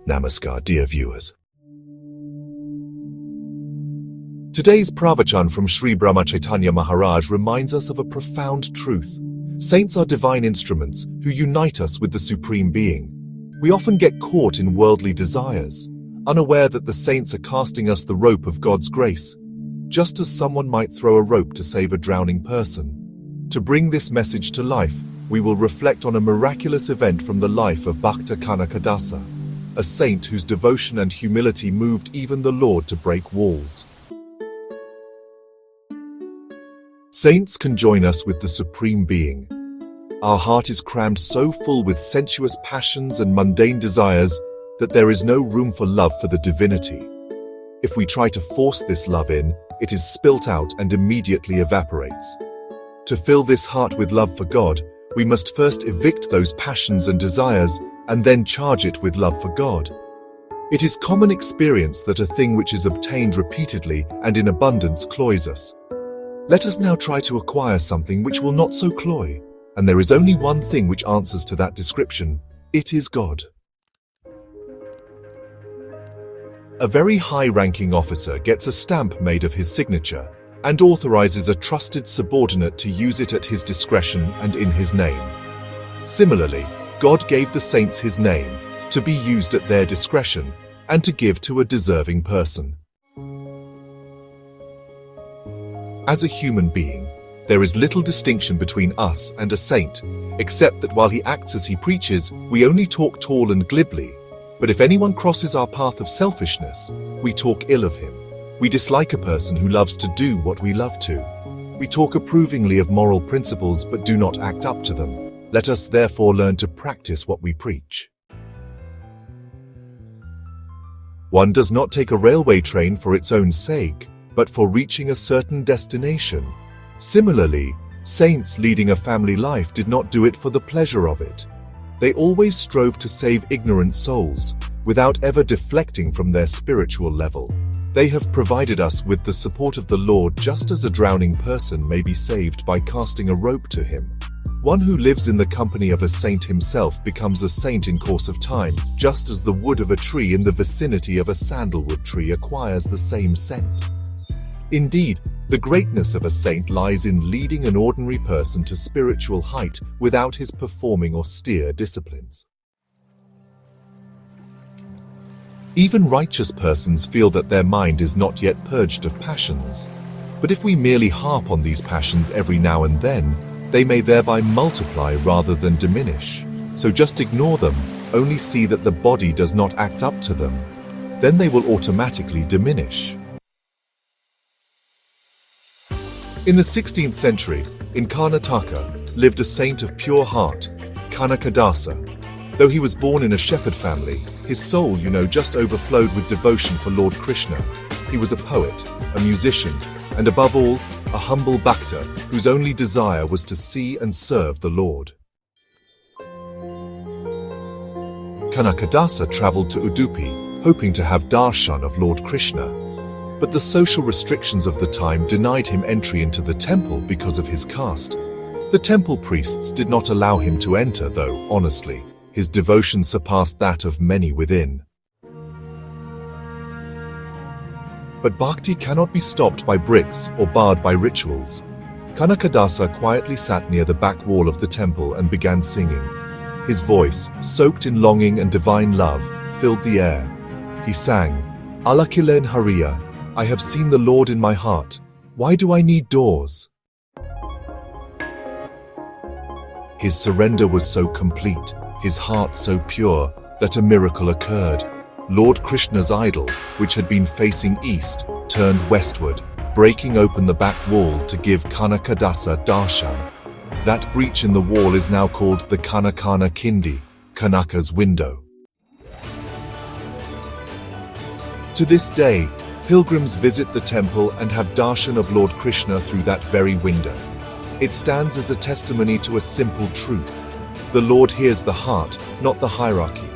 Namaskar, dear viewers. Today's Pravachan from Shri Brahmachaitanya Maharaj reminds us of a profound truth. Saints are divine instruments who unite us with the Supreme Being. We often get caught in worldly desires, unaware that the saints are casting us the rope of God's grace, just as someone might throw a rope to save a drowning person. To bring this message to life, we will reflect on a miraculous event from the life of Bhakta Kanakadasa, a saint whose devotion and humility moved even the Lord to break walls. Saints can join us with the Supreme Being. Our heart is crammed so full with sensuous passions and mundane desires that there is no room for love for the divinity. If we try to force this love in, it is spilt out and immediately evaporates. To fill this heart with love for God, we must first evict those passions and desires and then charge it with love for God. It is common experience that a thing which is obtained repeatedly and in abundance cloys us. Let us now try to acquire something which will not so cloy, and there is only one thing which answers to that description. It is God. A very high-ranking officer gets a stamp made of his signature and authorizes a trusted subordinate to use it at his discretion and in his name. Similarly, God gave the saints his name to be used at their discretion and to give to a deserving person. As a human being, there is little distinction between us and a saint, except that while he acts as he preaches, we only talk tall and glibly. But if anyone crosses our path of selfishness, we talk ill of him. We dislike a person who loves to do what we love to. We talk approvingly of moral principles but do not act up to them. Let us therefore learn to practice what we preach. One does not take a railway train for its own sake, but for reaching a certain destination. Similarly, saints leading a family life did not do it for the pleasure of it. They always strove to save ignorant souls, without ever deflecting from their spiritual level. They have provided us with the support of the Lord, just as a drowning person may be saved by casting a rope to him. One who lives in the company of a saint himself becomes a saint in course of time, just as the wood of a tree in the vicinity of a sandalwood tree acquires the same scent. Indeed, the greatness of a saint lies in leading an ordinary person to spiritual height without his performing austere disciplines. Even righteous persons feel that their mind is not yet purged of passions. But if we merely harp on these passions every now and then, they may thereby multiply rather than diminish. So just ignore them, only see that the body does not act up to them. Then they will automatically diminish. In the 16th century, in Karnataka, lived a saint of pure heart, Kanakadasa. Though he was born in a shepherd family, his soul, just overflowed with devotion for Lord Krishna. He was a poet, a musician, and above all, a humble Bhakta whose only desire was to see and serve the Lord. Kanakadasa traveled to Udupi, hoping to have darshan of Lord Krishna. But the social restrictions of the time denied him entry into the temple because of his caste. The temple priests did not allow him to enter, though, honestly, his devotion surpassed that of many within. But bhakti cannot be stopped by bricks or barred by rituals. Kanakadasa quietly sat near the back wall of the temple and began singing. His voice, soaked in longing and divine love, filled the air. He sang, "Alakilen Hariya, I have seen the Lord in my heart. Why do I need doors?" His surrender was so complete, his heart so pure, that a miracle occurred. Lord Krishna's idol, which had been facing east, turned westward, breaking open the back wall to give Kanakadasa darshan. That breach in the wall is now called the Kanakana Kindi, Kanaka's window. To this day, pilgrims visit the temple and have darshan of Lord Krishna through that very window. It stands as a testimony to a simple truth. The Lord hears the heart, not the hierarchy.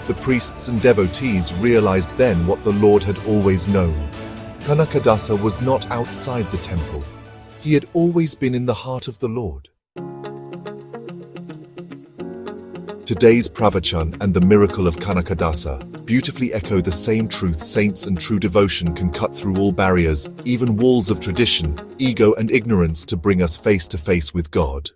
The priests and devotees realized then what the Lord had always known. Kanakadasa was not outside the temple. He had always been in the heart of the Lord. Today's Pravachan and the miracle of Kanakadasa beautifully echo the same truth. Saints and true devotion can cut through all barriers, even walls of tradition, ego and ignorance, to bring us face to face with God.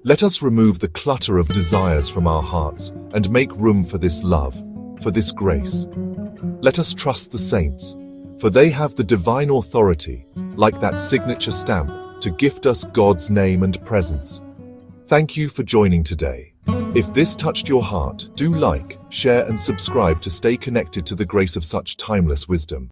Let us remove the clutter of desires from our hearts and make room for this love, for this grace. Let us trust the saints, for they have the divine authority, like that signature stamp, to gift us God's name and presence. Thank you for joining today. If this touched your heart, do like, share and subscribe to stay connected to the grace of such timeless wisdom.